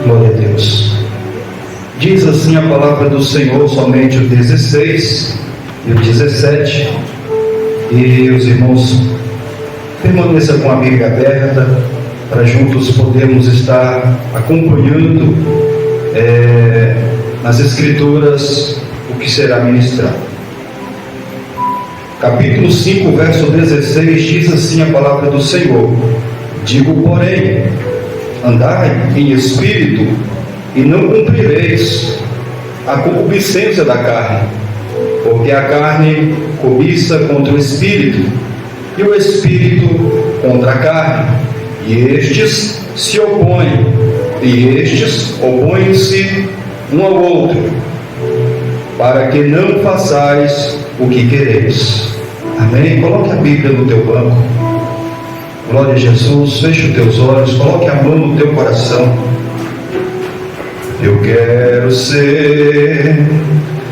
Glória a Deus. Diz assim a palavra do Senhor, somente o 16 e o 17. E os irmãos permaneçam com a Bíblia aberta, para juntos podermos estar acompanhando nas Escrituras o que será ministrado. Capítulo 5, verso 16, diz assim a palavra do Senhor: digo, porém, andai em espírito, e não cumprireis a concupiscência da carne, porque a carne cobiça contra o espírito, e o espírito contra a carne, e estes se opõem, e estes opõem-se um ao outro, para que não façais o que quereis. Amém? Coloque a Bíblia no teu banco. Glória a Jesus. Feche os teus olhos, coloque a mão no teu coração. Eu quero ser,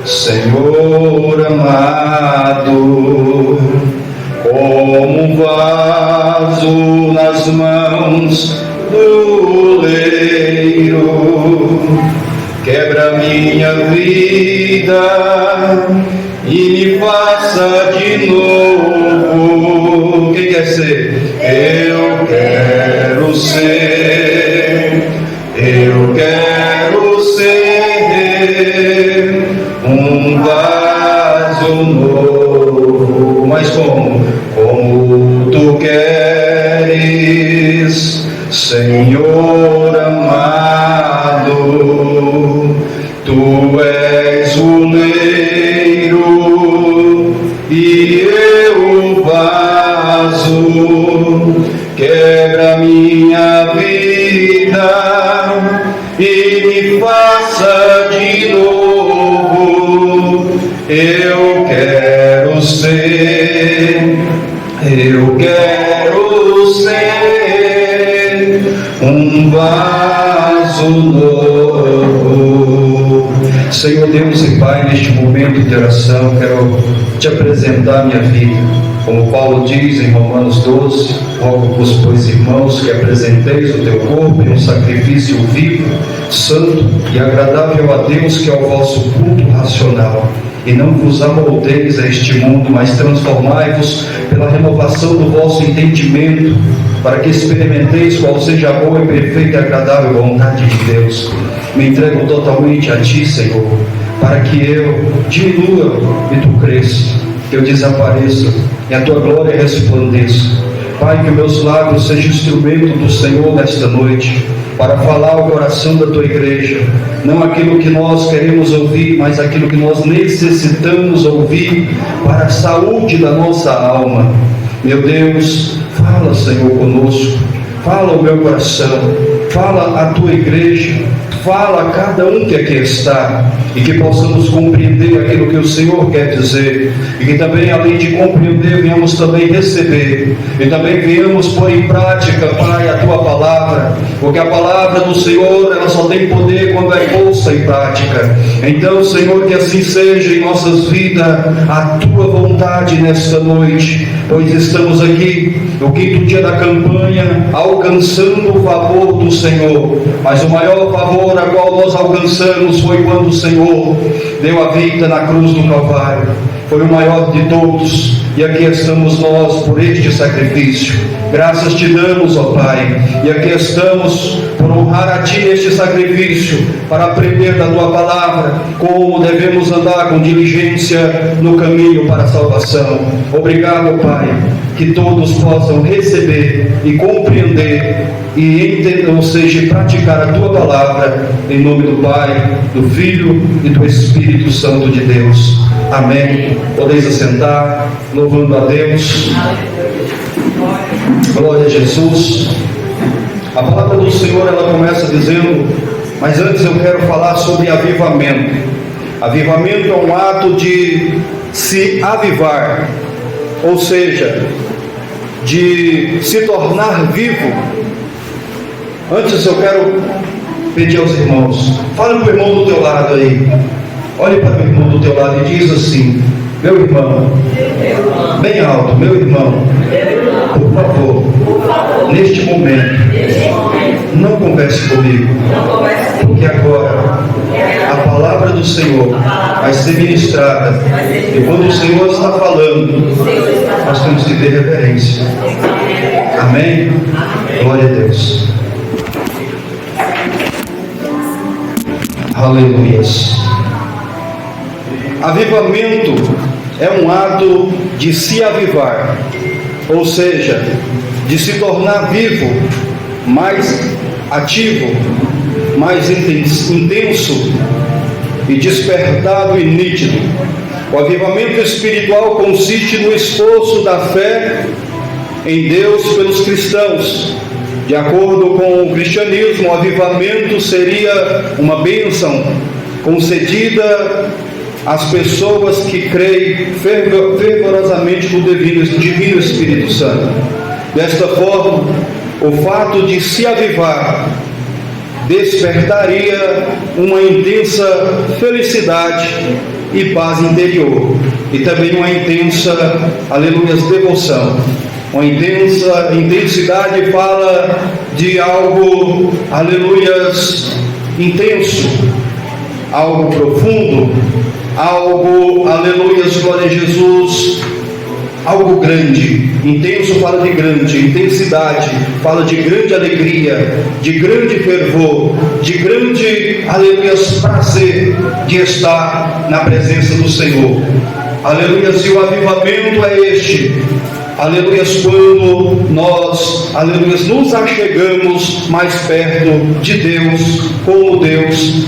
Senhor amado, como um vaso nas mãos do oleiro. Quebra minha vida e me faça de novo. Quem quer ser? Eu quero ser, eu quero ser um vaso novo. Mas como tu queres, Senhor amado. Tu és o oleiro e eu o vaso. Quebra minha vida e me faça de novo. Eu quero ser, eu quero ser um vaso novo. Senhor Deus e Pai, neste momento de oração, quero te apresentar minha vida. Como Paulo diz em Romanos 12, rogo-vos, pois, irmãos, que apresenteis o teu corpo em um sacrifício vivo, santo e agradável a Deus, que é o vosso culto racional. E não vos amoldeis a este mundo, mas transformai-vos pela renovação do vosso entendimento, para que experimenteis qual seja a boa e perfeita e agradável vontade de Deus. Me entrego totalmente a Ti, Senhor, para que eu diminua e Tu cresça, que eu desapareça e a Tua glória resplandeça. Pai, que meus lábios sejam instrumento do Senhor nesta noite, para falar ao coração da Tua igreja, não aquilo que nós queremos ouvir, mas aquilo que nós necessitamos ouvir para a saúde da nossa alma. Meu Deus, fala, Senhor, conosco, fala ao meu coração, fala à Tua igreja, fala a cada um que aqui está, e que possamos compreender aquilo que o Senhor quer dizer, e que também, além de compreender, venhamos também receber, e também venhamos pôr em prática, Pai, a Tua palavra, porque a palavra do Senhor, ela só tem poder quando é posta em prática. Então, Senhor, que assim seja em nossas vidas a Tua vontade nesta noite, pois estamos aqui no 5º dia da campanha, alcançando o favor do Senhor, mas o maior favor a qual nós alcançamos foi quando o Senhor deu a vida na cruz do Calvário. Foi o maior de todos, e aqui estamos nós por este sacrifício. Graças te damos, ó Pai, e aqui estamos por honrar a Ti neste sacrifício, para aprender da Tua palavra como devemos andar com diligência no caminho para a salvação. Obrigado, Pai, que todos possam receber e compreender e entender, ou seja, praticar a Tua palavra, em nome do Pai, do Filho e do Espírito Santo de Deus. Amém. Podeis assentar, louvando a Deus. Glória a Jesus. A palavra do Senhor, ela começa dizendo, mas antes eu quero falar sobre avivamento. Avivamento é um ato de se avivar, ou seja, de se tornar vivo. Antes eu quero pedir aos irmãos, fale para o irmão do teu lado aí, olhe para o irmão do teu lado e diz assim: meu irmão, bem alto, meu irmão, por favor, neste momento, não converse comigo, porque agora a palavra do Senhor vai ser ministrada, e quando o Senhor está falando, nós temos que ter reverência. Amém? Glória a Deus. Aleluias. Avivamento é um ato de se avivar, ou seja, de se tornar vivo, mais ativo, mais intenso e despertado e nítido. O avivamento espiritual consiste no esforço da fé em Deus pelos cristãos. De acordo com o cristianismo, o avivamento seria uma bênção concedida às pessoas que creem fervorosamente no Divino Espírito Santo. Desta forma, o fato de se avivar despertaria uma intensa felicidade e paz interior, e também uma intensa, aleluia, devoção. Uma intensa intensidade fala de algo, aleluias, intenso, algo profundo, algo, aleluias, glória a Jesus, algo grande. Intenso fala de grande, intensidade fala de grande alegria, de grande fervor, de grande, aleluias, prazer de estar na presença do Senhor. Aleluias, e o avivamento é este. Aleluias, quando nós, aleluias, nos achegamos mais perto de Deus, como Deus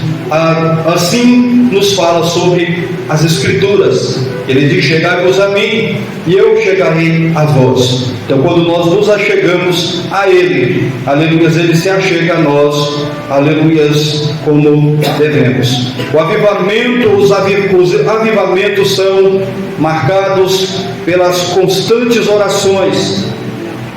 assim nos fala sobre as Escrituras. Ele diz: chegai-vos a mim e eu chegarei a vós. Então, quando nós nos achegamos a Ele, aleluias, Ele se achega a nós, aleluias, como devemos. O avivamento, os avivamentos são marcados pelas constantes orações,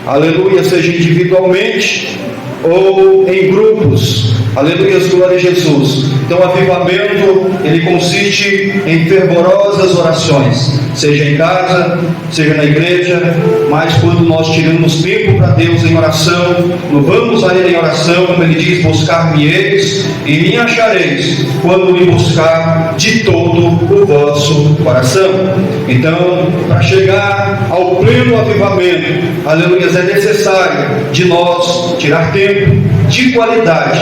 aleluia, seja individualmente ou em grupos, aleluia, glória a Jesus. Então o avivamento, ele consiste em fervorosas orações, seja em casa, seja na igreja, mas quando nós tiramos tempo para Deus em oração, vamos a Ele em oração, como Ele diz: buscar-me-eis e me achareis, quando me buscar de todo o vosso coração. Então, para chegar ao pleno avivamento, aleluia, é necessário de nós tirar tempo de qualidade,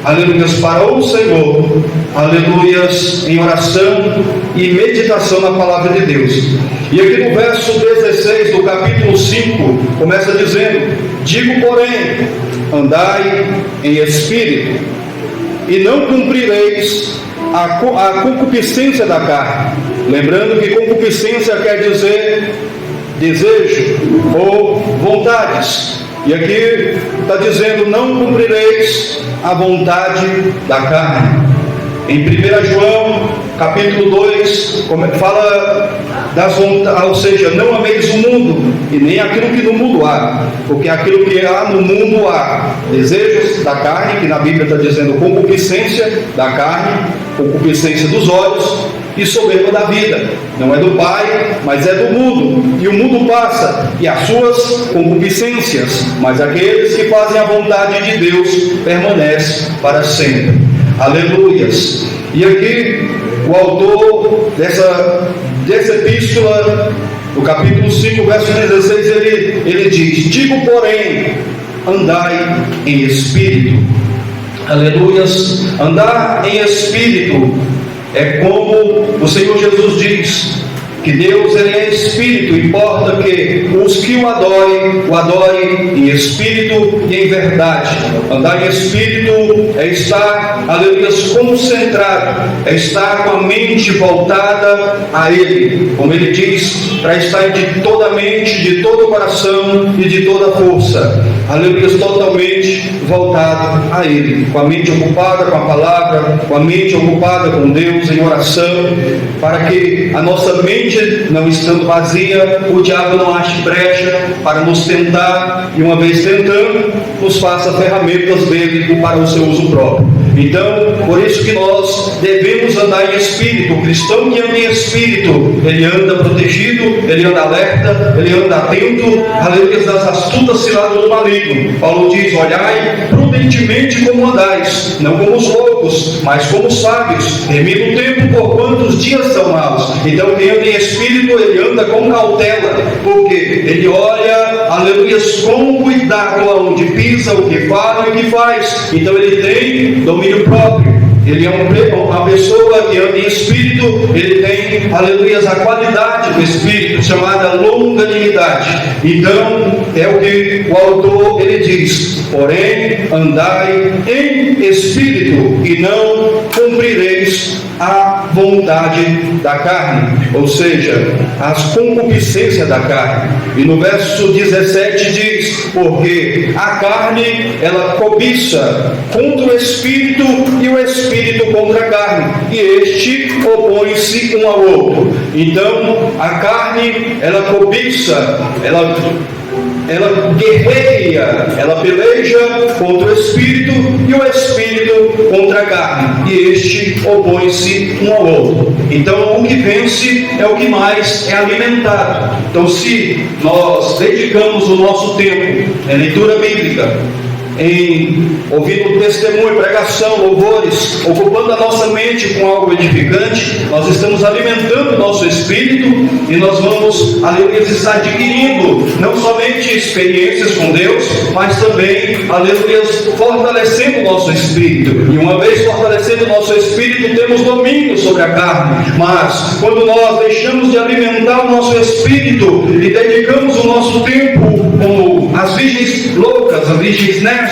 aleluias, para o Senhor, aleluias, em oração e meditação na palavra de Deus. E aqui no verso 16 do capítulo 5, começa dizendo: digo, porém, andai em espírito, e não cumprireis a concupiscência da carne. Lembrando que concupiscência quer dizer desejo ou vontades. E aqui está dizendo: não cumprireis a vontade da carne. Em 1 João, capítulo 2, fala das vontades, ou seja, não ameis o mundo, e nem aquilo que no mundo há, porque aquilo que há no mundo há desejos da carne, que na Bíblia está dizendo concupiscência da carne, concupiscência dos olhos e soberba da vida. Não é do Pai, mas é do mundo, e o mundo passa, e as suas concupiscências, mas aqueles que fazem a vontade de Deus permanecem para sempre. Aleluias. E aqui o autor dessa epístola, no capítulo 5, verso 16, ele diz: digo, porém, andai em espírito. Aleluias. Andar em espírito é como o Senhor Jesus diz que Deus, ele é espírito. Importa que os que o adorem em espírito e em verdade. Andar em espírito é estar, aleluia, concentrado, é estar com a mente voltada a Ele, como Ele diz, para estar de toda a mente, de todo o coração e de toda a força, aleluia, totalmente voltado a Ele, com a mente ocupada com a palavra, com a mente ocupada com Deus em oração, para que a nossa mente, não estando vazia, o diabo não ache brecha para nos tentar, e uma vez tentando, nos faça ferramentas dele para o seu uso próprio. Então, por isso que nós devemos andar em espírito. O cristão que anda em espírito, ele anda protegido, ele anda alerta, ele anda atento, aleluia, das astutas ciladas do maligno. maligno. Paulo diz: olhai prudentemente como andais, não como os loucos, mas como sábios, remindo o tempo, porquanto os dias são maus. Então quem anda em espírito, ele anda com cautela, porque ele olha, aleluia, com cuidado aonde pisa, o que fala e o que faz. Então ele tem domínio próprio. Ele é uma pessoa que anda em espírito, ele tem, aleluia, a qualidade do espírito, chamada longanimidade. Então, é o que o autor, ele diz: porém, andai em espírito, e não cumprireis a vontade da carne, ou seja, as concupiscências da carne. E no verso 17 diz: porque a carne, ela cobiça contra o espírito, e o espírito contra a carne, e este opõe-se um ao outro. Então a carne, ela cobiça, ela guerreia, ela peleja contra o espírito, e o espírito contra a carne, e este opõe-se um ao outro. Então o que vence é o que mais é alimentado. Então, se nós dedicamos o nosso tempo em leitura bíblica, em ouvindo testemunho, pregação, louvores, ocupando a nossa mente com algo edificante, nós estamos alimentando o nosso espírito, e nós vamos, aleluia, estar adquirindo não somente experiências com Deus, mas também, aleluia, fortalecendo o nosso espírito. E uma vez fortalecendo o nosso espírito, temos domínio sobre a carne. Mas quando nós deixamos de alimentar o nosso espírito e dedicamos o nosso tempo como as virgens loucas, as virgens nércias,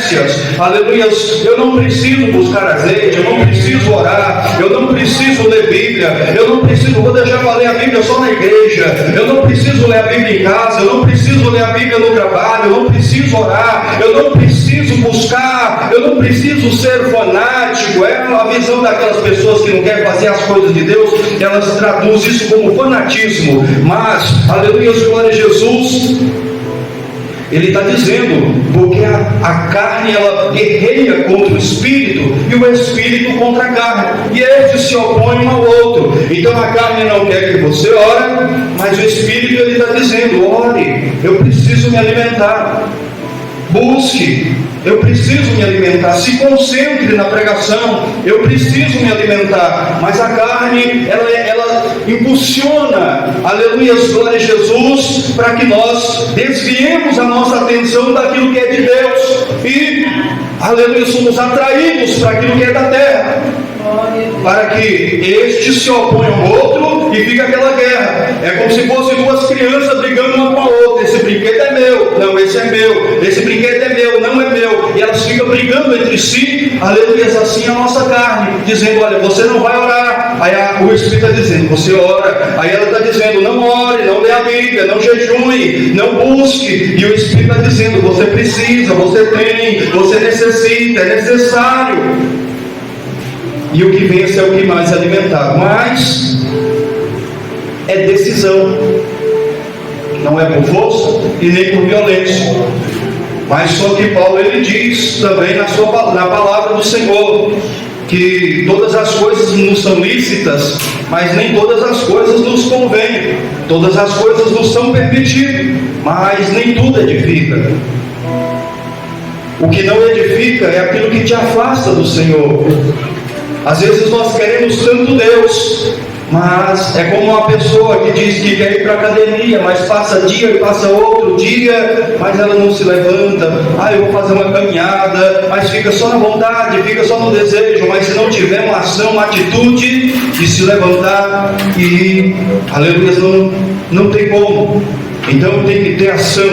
aleluia, eu não preciso buscar azeite, eu não preciso orar, eu não preciso ler Bíblia, eu não preciso, vou deixar para ler a Bíblia só na igreja, eu não preciso ler a Bíblia em casa, eu não preciso ler a Bíblia no trabalho, eu não preciso orar, eu não preciso buscar, eu não preciso ser fanático. É a visão daquelas pessoas que não querem fazer as coisas de Deus, elas traduzem isso como fanatismo. Mas, aleluia, glória a Jesus, ele está dizendo, porque a carne, ela guerreia contra o espírito, e o espírito contra a carne, e estes se opõem um ao outro. Então a carne não quer que você ore, mas o espírito, ele está dizendo: ore, eu preciso me alimentar. Busque, eu preciso me alimentar. Se concentre na pregação, eu preciso me alimentar. Mas a carne, ela impulsiona, aleluia, glória a Jesus, para que nós desviemos a nossa atenção daquilo que é de Deus, e, aleluia, somos atraídos para aquilo que é da terra, para que este se oponha ao outro e fica aquela guerra. É como se fossem duas crianças brigando uma com a outra: esse brinquedo é meu, não, esse é meu, esse brinquedo é meu, não é meu, e elas ficam brigando entre si. Aleluia, assim a nossa carne, dizendo: olha, você não vai orar. Aí o Espírito está dizendo: você ora. Aí ela está dizendo: não ore, não lê a Bíblia, não jejue, não busque. E o Espírito está dizendo: você precisa, você tem, você necessita, é necessário. E o que vence é o que mais é alimentado. Mas é decisão, não é por força e nem por violência. Mas só que Paulo, ele diz também na palavra do Senhor, que todas as coisas nos são lícitas, mas nem todas as coisas nos convêm. Todas as coisas nos são permitidas, mas nem tudo edifica. O que não edifica é aquilo que te afasta do Senhor. Às vezes nós queremos tanto Deus, mas é como uma pessoa que diz que quer ir para a academia, mas passa dia e passa outro dia, mas ela não se levanta. Eu vou fazer uma caminhada, mas fica só na vontade, fica só no desejo. Mas se não tiver uma ação, uma atitude de se levantar e ir, aleluia, não tem como. Então tem que ter ação.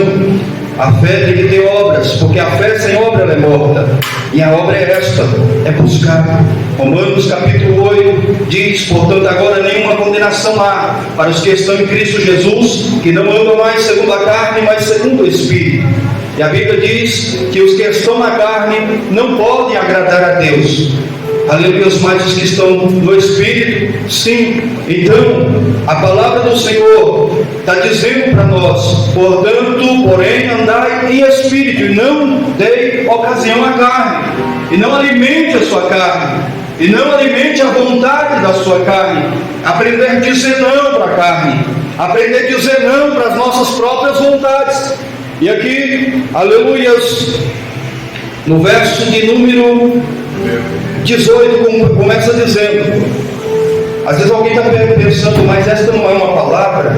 A fé tem que ter obras, porque a fé sem obra, ela é morta. E a obra é esta, é buscar. Romanos capítulo 8 diz: portanto agora nenhuma condenação há para os que estão em Cristo Jesus, que não andam mais segundo a carne, mas segundo o Espírito. E a Bíblia diz que os que estão na carne não podem agradar a Deus. Aleluia, mas os que estão no Espírito, sim. Então, a palavra do Senhor está dizendo para nós: portanto, porém, andai em Espírito, e não dei ocasião à carne, e não alimente a sua carne, e não alimente a vontade da sua carne. Aprender a dizer não para a carne, aprender a dizer não para as nossas próprias vontades. E aqui, aleluias, no verso de número 18, começa dizendo, às vezes alguém está pensando, mas esta não é uma palavra,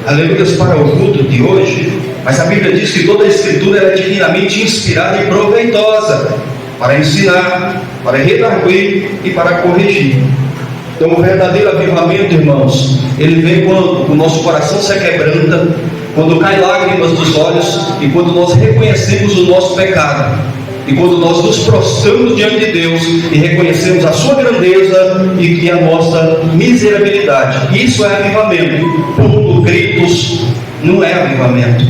aleluias, para o culto de hoje, mas a Bíblia diz que toda a Escritura é divinamente inspirada e proveitosa, para ensinar, para redarguir e para corrigir. Então o verdadeiro avivamento, irmãos, ele vem quando o nosso coração se quebranta, quando caem lágrimas dos olhos e quando nós reconhecemos o nosso pecado, e quando nós nos prostramos diante de Deus e reconhecemos a sua grandeza e a nossa miserabilidade. Isso é avivamento. Pulo, gritos, não é avivamento.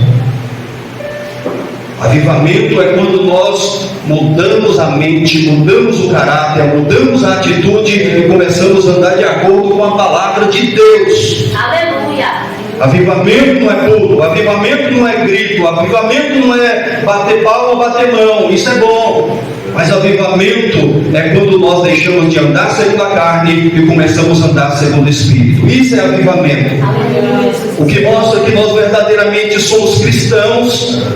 Avivamento é quando nós mudamos a mente, mudamos o caráter, mudamos a atitude e começamos a andar de acordo com a palavra de Deus. Aleluia! Avivamento não é pulo, avivamento não é grito, avivamento não é bater palma, bater mão, isso é bom. Mas avivamento é quando nós deixamos de andar segundo a carne e começamos a andar segundo o Espírito. Isso é avivamento. O que mostra que nós verdadeiramente somos cristãos.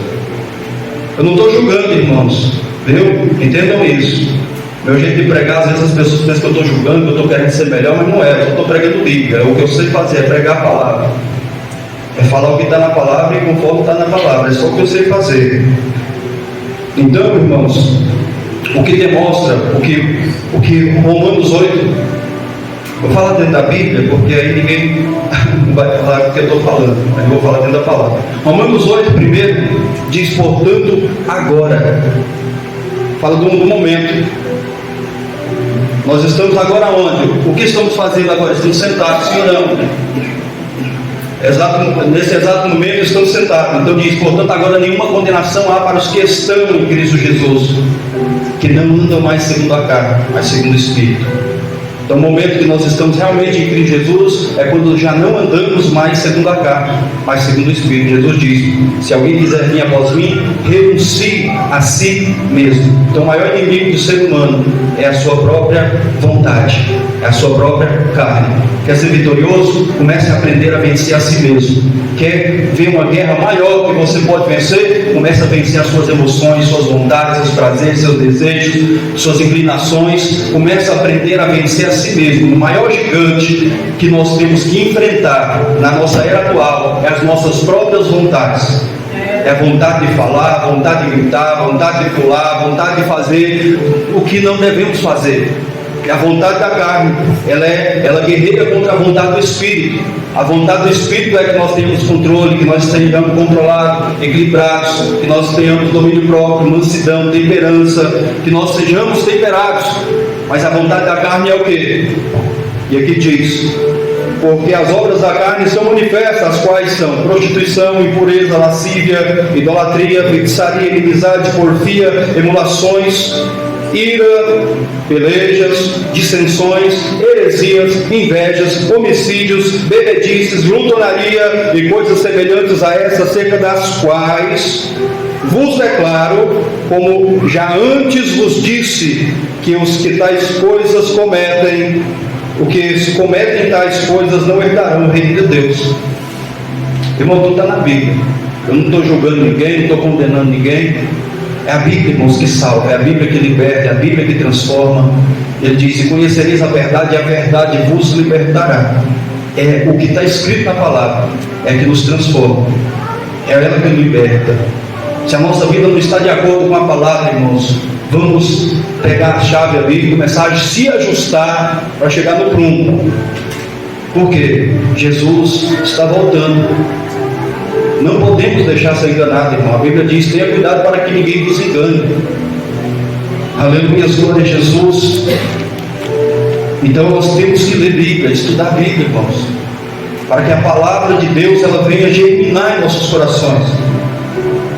Eu não estou julgando, irmãos, viu? Entendam isso. Meu jeito de pregar, às vezes as pessoas pensam que eu estou julgando, que eu estou querendo ser melhor, mas não é. Eu só estou pregando Bíblia. O que eu sei fazer é pregar a palavra. É falar o que está na palavra e conforme está na palavra. É só o que eu sei fazer. Então, irmãos, o que demonstra, o que Romanos 8, vou falar dentro da Bíblia, porque aí ninguém vai falar o que eu estou falando, mas eu vou falar dentro da palavra. Romanos 8, primeiro, diz, portanto, agora. Fala do momento. Nós estamos agora onde? O que estamos fazendo agora? Estamos sentados, sim ou não? Nesse exato momento estamos sentados. Então diz, portanto, agora nenhuma condenação há para os que estão em Cristo Jesus, que não andam mais segundo a carne, mas segundo o Espírito. Então o momento que nós estamos realmente em Cristo Jesus é quando já não andamos mais segundo a carne, mas segundo o Espírito. Jesus diz, se alguém quiser vir após mim, renuncie a si mesmo. Então o maior inimigo do ser humano é a sua própria vontade, é a sua própria carne. Quer ser vitorioso? Comece a aprender a vencer a si mesmo. Quer ver uma guerra maior que você pode vencer? Comece a vencer as suas emoções, suas vontades, seus prazeres, seus desejos, suas inclinações. Comece a aprender a vencer a si mesmo. O maior gigante que nós temos que enfrentar na nossa era atual é as nossas próprias vontades. É a vontade de falar, a vontade de gritar, a vontade de pular, a vontade de fazer o que não devemos fazer. A vontade da carne, ela guerreia contra a vontade do Espírito. A vontade do Espírito é que nós tenhamos controle, que nós estejamos controlados, equilibrados, que nós tenhamos domínio próprio, mansidão, temperança, que nós sejamos temperados. Mas a vontade da carne é o quê? E aqui diz, porque as obras da carne são manifestas, as quais são prostituição, impureza, lascívia, idolatria, feitiçaria, inimizade, porfia, emulações, ira, pelejas, dissensões, heresias, invejas, homicídios, bebedices, glutonaria e coisas semelhantes a essa, acerca das quais vos declaro, como já antes vos disse, que os que tais coisas cometem, o que se cometem tais coisas não herdarão o reino de Deus. Irmão, tudo está na Bíblia. Eu não estou julgando ninguém, não estou condenando ninguém. É a Bíblia, irmãos, que salva, é a Bíblia que liberta, é a Bíblia que transforma. Ele diz, e conhecereis a verdade, e a verdade vos libertará. É o que está escrito na palavra, é que nos transforma, é ela que nos liberta. Se a nossa vida não está de acordo com a palavra, irmãos, vamos pegar a chave ali e começar a se ajustar para chegar no prumo. Por quê? Jesus está voltando. Não podemos deixar ser enganado, irmão. A Bíblia diz, tenha cuidado para que ninguém nos engane. Aleluia, glória a Jesus. Então nós temos que ler Bíblia, estudar a Bíblia, irmãos, para que a palavra de Deus ela venha germinar em nossos corações.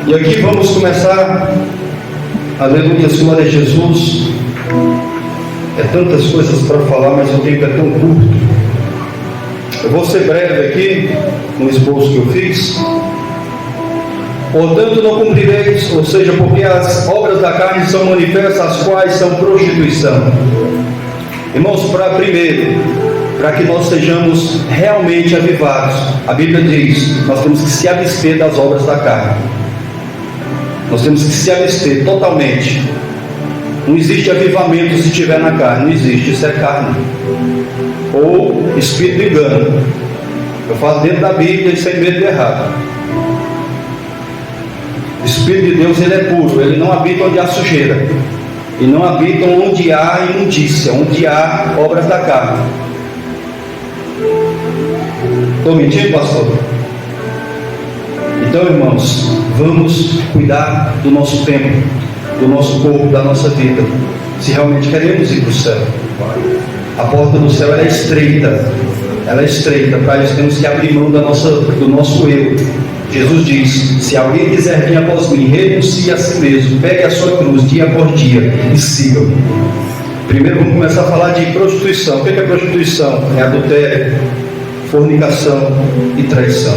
E aqui vamos começar. Aleluia, glória a Jesus. É tantas coisas para falar, mas o tempo é tão curto. Eu vou ser breve aqui no esboço que eu fiz. Portanto, não cumprireis, ou seja, porque as obras da carne são manifestas, as quais são prostituição. Irmãos, para que nós sejamos realmente avivados, a Bíblia diz, nós temos que se abster das obras da carne. Nós temos que se abster totalmente. Não existe avivamento se estiver na carne, não existe, isso é carne. Ou espírito de engano. Eu falo dentro da Bíblia e sem medo de errar. O Espírito de Deus, ele é puro, ele não habita onde há sujeira, e não habita onde há imundícia, onde há obras da carne. Estou mentindo, pastor? Então, irmãos, vamos cuidar do nosso tempo, do nosso corpo, da nossa vida, se realmente queremos ir para o céu. A porta do céu ela é estreita, para isso temos que abrir mão do nosso eu. Jesus diz: se alguém quiser vir após mim, renuncie a si mesmo, pegue a sua cruz dia após dia e siga-me. Primeiro vamos começar a falar de prostituição. O que é prostituição? É adultério, fornicação e traição.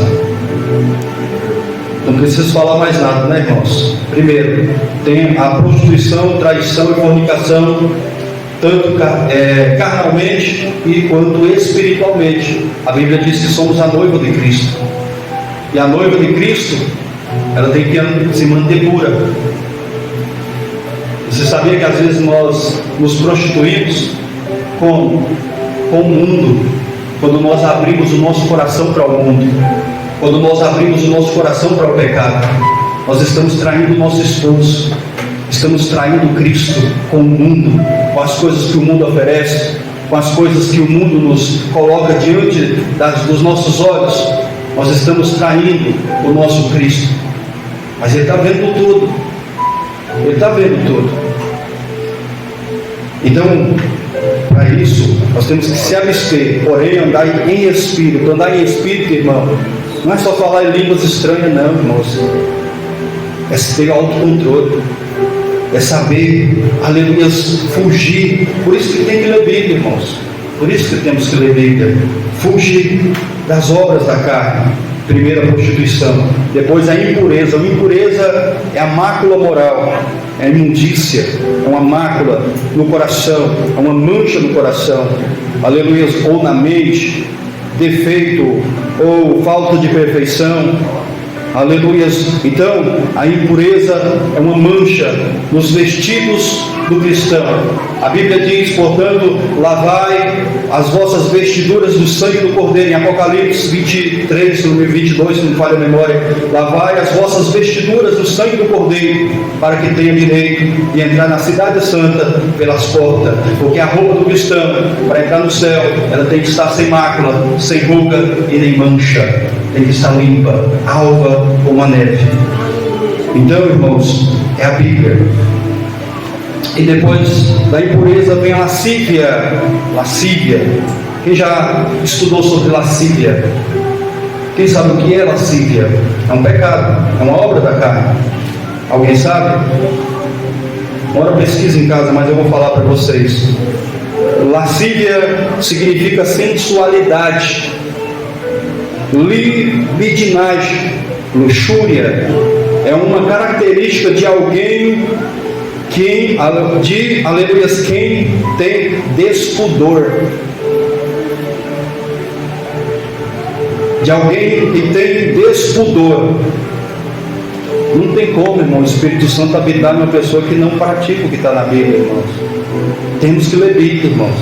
Não preciso falar mais nada, né, irmãos? Primeiro, tem a prostituição, traição e fornicação, tanto carnalmente e quanto espiritualmente. A Bíblia diz que somos a noiva de Cristo. E a noiva de Cristo, ela tem que se manter pura. Você sabia que às vezes nós nos prostituímos com o mundo, quando nós abrimos o nosso coração para o mundo, quando nós abrimos o nosso coração para o pecado, nós estamos traindo o nosso esposo, estamos traindo Cristo com o mundo, com as coisas que o mundo oferece, com as coisas que o mundo nos coloca diante dos nossos olhos. Nós estamos traindo o nosso Cristo. Mas Ele está vendo tudo. Ele está vendo tudo. Então, para isso, nós temos que se abster, porém andar em espírito. Andar em espírito, irmão, não é só falar em línguas estranhas, não, irmãos. É ter autocontrole. É saber, aleluia, fugir. Por isso que tem que ler Bíblia, irmãos. Por isso que temos que ler Bíblia. Fugir das obras da carne. Primeiro a prostituição, depois a impureza. A impureza é a mácula moral, é a imundícia, é uma mácula no coração, é uma mancha no coração, aleluia, ou na mente, defeito ou falta de perfeição, aleluia. Então a impureza é uma mancha nos vestidos do cristão. A Bíblia diz, portanto, lavai as vossas vestiduras do sangue do Cordeiro, em Apocalipse 23, 22, se não falha a memória. Lavai as vossas vestiduras do sangue do Cordeiro, para que tenha direito de entrar na cidade santa pelas portas. Porque a roupa do cristão, para entrar no céu, ela tem que estar sem mácula, sem ruga e nem mancha. Tem que estar limpa, alva como a neve. Então, irmãos, é a Bíblia. E depois da impureza vem a lascívia. Lascívia. Quem já estudou sobre lascívia? Quem sabe o que é lascívia? É um pecado, é uma obra da carne. Alguém sabe? Uma hora pesquisa em casa, mas eu vou falar para vocês. Lascívia significa sensualidade, libidinagem, luxúria. É uma característica de alguém aleluias, quem tem despudor, de alguém que tem despudor. Não tem como, irmão, o Espírito Santo habitar numa pessoa que não pratica o que está na Bíblia, irmãos. Temos que ler Bíblia, irmãos.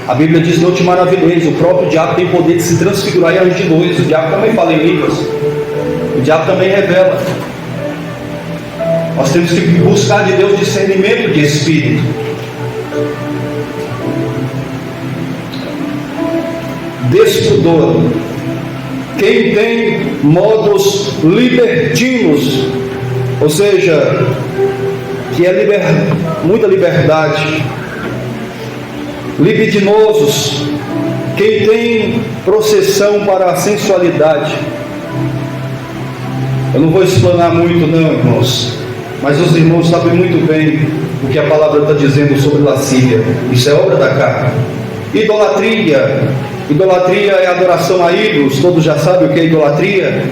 A Bíblia diz: não te maravilheis. O próprio diabo tem poder de se transfigurar em anjo de luz. O diabo também fala em línguas, o diabo também revela. Nós temos que buscar de Deus discernimento de espírito. Despudor. Quem tem modos libertinos, ou seja, que é muita liberdade. Libidinosos. Quem tem processão para a sensualidade. Eu não vou explanar muito não, irmãos, mas os irmãos sabem muito bem o que a palavra está dizendo sobre lascívia. Isso é obra da carne. Idolatria. Idolatria é adoração a ídolos. Todos já sabem o que é idolatria.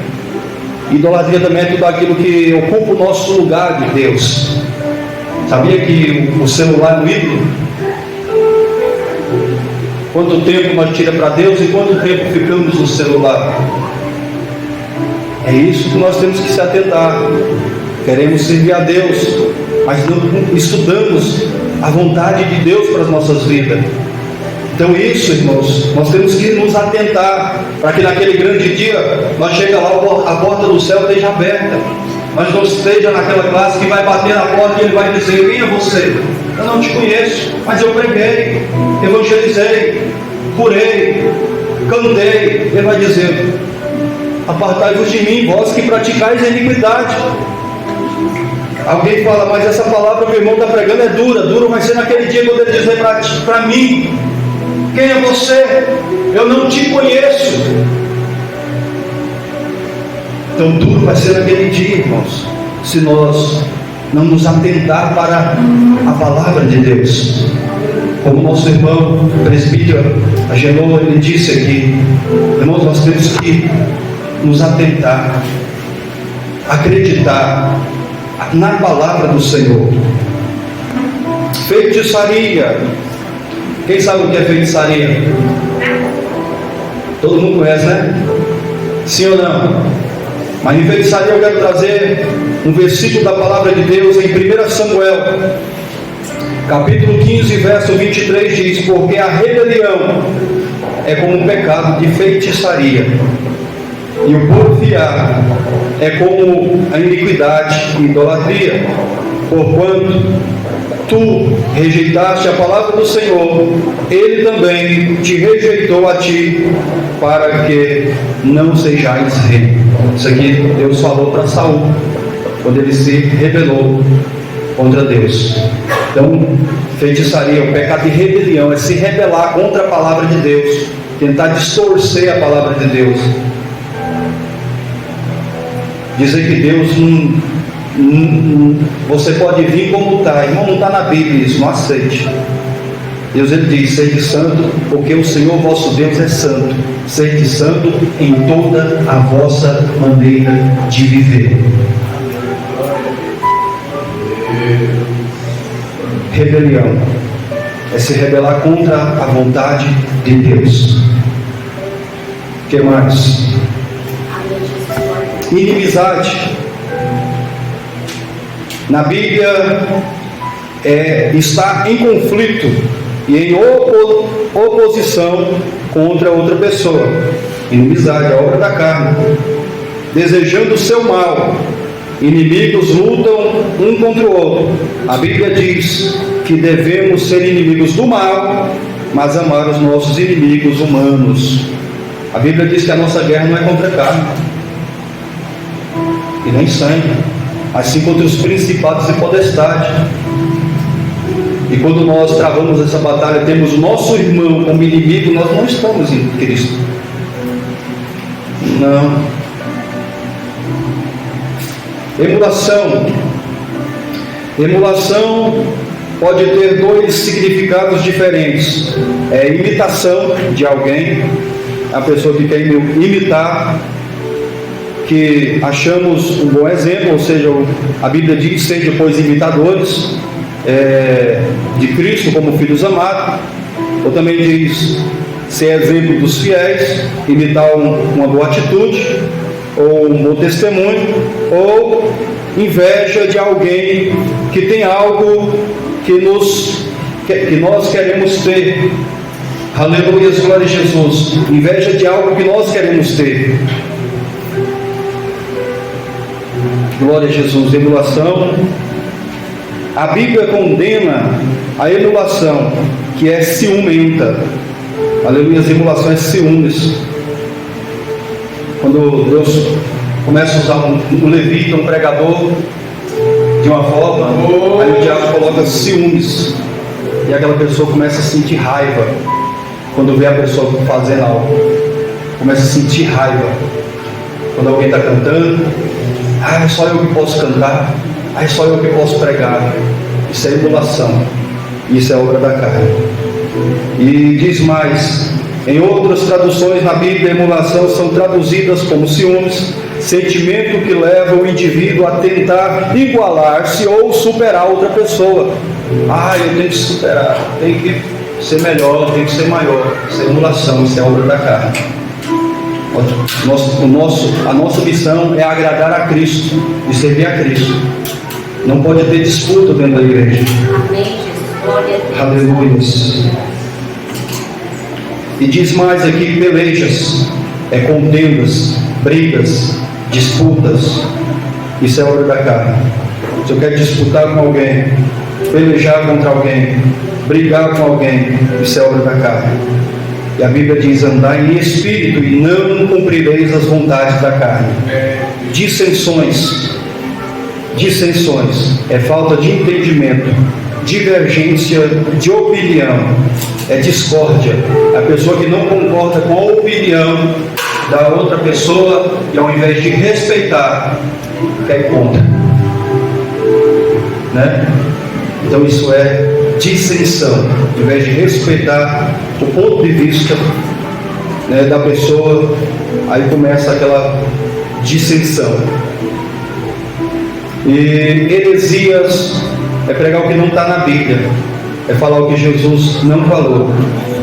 Idolatria também é tudo aquilo que ocupa o nosso lugar de Deus. Sabia que o celular é um ídolo? Quanto tempo nós tiramos para Deus e quanto tempo ficamos no celular? É isso que nós temos que se atentar. Queremos servir a Deus, mas não estudamos a vontade de Deus para as nossas vidas. Então isso, irmãos, nós temos que nos atentar para que naquele grande dia nós chegamos lá, a porta do céu esteja aberta, mas não esteja naquela classe que vai bater na porta e ele vai dizer: quem é você? Eu não te conheço, mas eu preguei, evangelizei, curei, cantei. Ele vai dizer: apartai-vos de mim, vós que praticais a iniquidade. Alguém fala: mas essa palavra que o irmão está pregando é dura. Duro vai ser naquele dia quando ele dizer para mim: quem é você? Eu não te conheço. Então duro vai ser naquele dia, irmãos, se nós não nos atentar para a palavra de Deus. Como nosso irmão presbítero Agenor, ele disse aqui, irmãos, nós temos que nos atentar, acreditar na palavra do Senhor. Feitiçaria. Quem sabe o que é feitiçaria? Todo mundo conhece, né? Sim ou não? Mas em feitiçaria eu quero trazer um versículo da palavra de Deus em 1 Samuel, capítulo 15, verso 23, diz: porque a rebelião é como um pecado de feitiçaria, e o porfiar é como a iniquidade e idolatria. Porquanto tu rejeitaste a palavra do Senhor, Ele também te rejeitou a ti, para que não sejais rei. Isso aqui Deus falou para Saul, quando ele se rebelou contra Deus. Então, feitiçaria, o pecado de rebelião, é se rebelar contra a palavra de Deus, tentar distorcer a palavra de Deus, dizer que Deus você pode vir como está, irmão, não está na Bíblia isso, não aceite. Deus, ele diz: sede santo, porque o Senhor vosso Deus é santo. Sede santo em toda a vossa maneira de viver. Rebelião é se rebelar contra a vontade de Deus. O que mais? Inimizade. Na Bíblia está em conflito e em oposição contra outra pessoa. Inimizade, a obra da carne, desejando o seu mal. Inimigos lutam um contra o outro. A Bíblia diz que devemos ser inimigos do mal, mas amar os nossos inimigos humanos. A Bíblia diz que a nossa guerra não é contra a carne e nem sangue, mas sim contra os principados e potestades. E quando nós travamos essa batalha, temos o nosso irmão como inimigo, nós não estamos em Cristo. Não. Emulação. Emulação pode ter dois significados diferentes. É imitação de alguém, a pessoa que quer imitar, que achamos um bom exemplo, ou seja, a Bíblia diz: sede pois imitadores de Cristo como filhos amados. Ou também diz: ser exemplo dos fiéis, imitar uma boa atitude, ou um bom testemunho, ou inveja de alguém que tem algo que nós queremos ter. Aleluia, glória a Jesus. Inveja de algo que nós queremos ter. Glória a Jesus. Emulação. A Bíblia condena a emulação, que é ciumenta. Aleluia, as emulações ciúmes. Quando Deus começa a usar um levita, um pregador, de uma forma, aí o diabo coloca ciúmes, e aquela pessoa começa a sentir raiva. Quando vê a pessoa fazendo algo, começa a sentir raiva. Quando alguém está cantando: é só eu que posso cantar, é só eu que posso pregar. Isso é emulação, isso é obra da carne. E diz mais, em outras traduções na Bíblia, emulação são traduzidas como ciúmes, sentimento que leva o indivíduo a tentar igualar-se ou superar outra pessoa. Eu tenho que superar, tenho que ser melhor, tenho que ser maior. Isso é emulação, isso é obra da carne. A nossa missão é agradar a Cristo e servir a Cristo. Não pode ter disputa dentro da igreja. Amém, Jesus. Glória a Deus. Aleluia. E diz mais aqui: pelejas, contendas, brigas, disputas. Isso é obra da carne. Se eu quero disputar com alguém, pelejar contra alguém, brigar com alguém, isso é obra da carne. E a Bíblia diz: andai em espírito e não cumprireis as vontades da carne. Dissensões é falta de entendimento, divergência de opinião, é discórdia. A pessoa que não concorda com a opinião da outra pessoa e ao invés de respeitar, quer contra, né? Então isso é dissensão. Ao invés de respeitar o ponto de vista, né, da pessoa, aí começa aquela dissensão. E heresias é pregar o que não está na Bíblia, é falar o que Jesus não falou,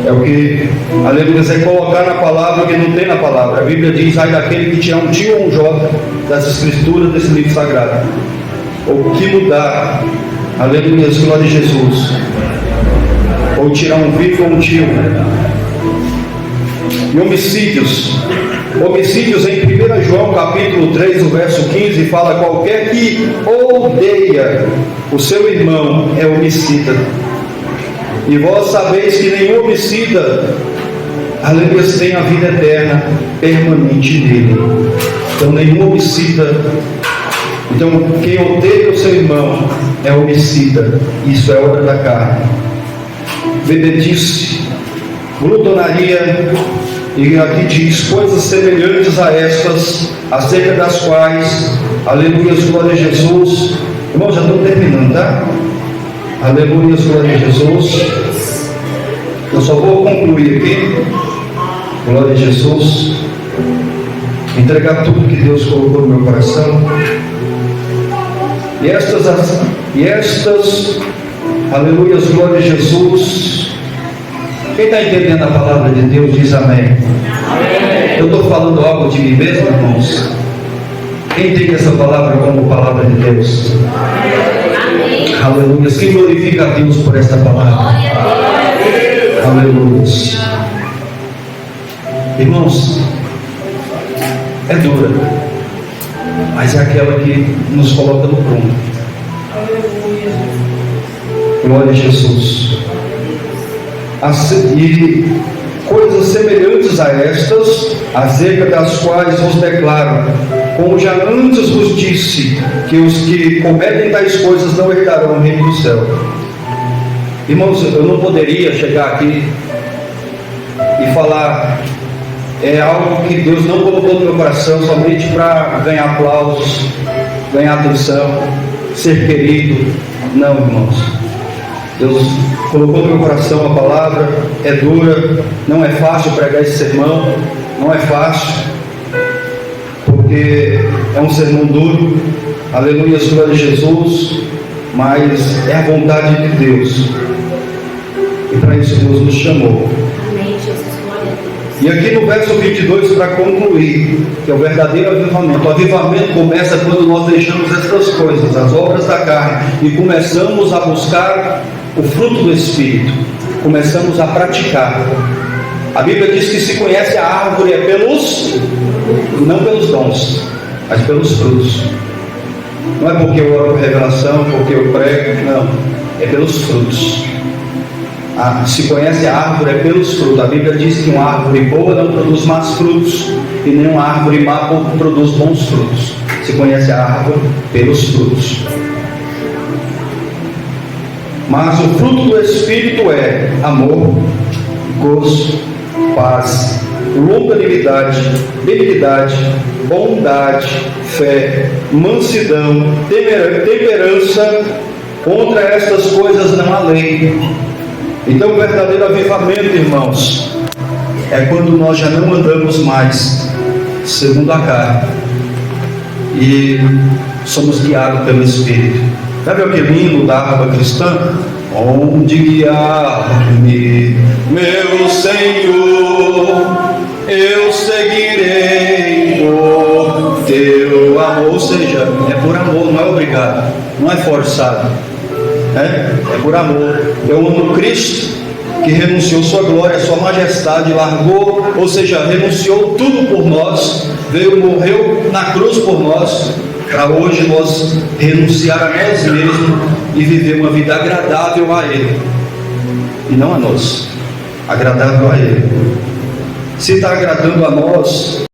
é o que, aleluia, é colocar na palavra o que não tem na palavra. A Bíblia diz: ai daquele que tirar um tio ou um J das escrituras desse livro sagrado, ou que mudar, aleluia, glória a Jesus, ou tirar um vivo ou um tio. E homicídios em 1 João capítulo 3, o verso 15, fala: qualquer que odeia o seu irmão é homicida. E vós sabeis que nenhum homicida, aleluia, tem a vida eterna permanente nele. Então nenhum homicida, então quem odeia o seu irmão é homicida. Isso é obra da carne. Bebedice, glutonaria, e aqui diz coisas semelhantes a estas, acerca das quais, aleluia, glória a Jesus. Irmão, já estou terminando, tá? Aleluia, glória a Jesus. Eu só vou concluir aqui. Glória a Jesus. Entregar tudo que Deus colocou no meu coração. E estas, aleluia, glória a Jesus. Quem está entendendo a palavra de Deus diz amém. Amém. Eu estou falando algo de mim mesmo, irmãos? Quem entende essa palavra como palavra de Deus? Amém. Aleluia. Quem glorifica a Deus por esta palavra? Aleluia. Irmãos, é dura, mas é aquela que nos coloca no prumo. Glória a Jesus. E coisas semelhantes a estas, acerca das quais vos declaro, como já antes vos disse, que os que cometem tais coisas não herdarão o reino do céu. Irmãos, eu não poderia chegar aqui e falar algo que Deus não colocou no meu coração somente para ganhar aplausos, ganhar atenção, ser querido. Não, irmãos. Deus colocou no meu coração a palavra, é dura, não é fácil pregar esse sermão, não é fácil, porque é um sermão duro, aleluia, glória a Jesus, mas é a vontade de Deus, e para isso Deus nos chamou. Amém, Jesus, glória a Deus. E aqui no verso 22, para concluir, que é o verdadeiro avivamento. O avivamento começa quando nós deixamos essas coisas, as obras da carne, e começamos a buscar o fruto do Espírito, começamos a praticar. A Bíblia diz que se conhece a árvore não pelos dons, mas pelos frutos. Não é porque eu oro por revelação, porque eu prego, não, é pelos frutos. Se conhece a árvore é pelos frutos. A Bíblia diz que uma árvore boa não produz más frutos, e nenhuma árvore má produz bons frutos. Se conhece a árvore pelos frutos. Mas o fruto do Espírito é amor, gozo, paz, longanimidade, benignidade, bondade, fé, mansidão, temperança. Contra estas coisas não há lei. Então o verdadeiro avivamento, irmãos, é quando nós já não andamos mais segundo a carne e somos guiados pelo Espírito. Sabe aquele hino da harpa cristã? Onde guiar-me, meu Senhor, eu seguirei por teu amor. Ou seja, é por amor, não é obrigado, não é forçado, é por amor. Eu amo Cristo, que renunciou sua glória, sua majestade, largou, ou seja, renunciou tudo por nós, veio, morreu na cruz por nós, para hoje nós renunciar a nós mesmos e viver uma vida agradável a Ele, e não a nós, agradável a Ele. Se está agradando a nós,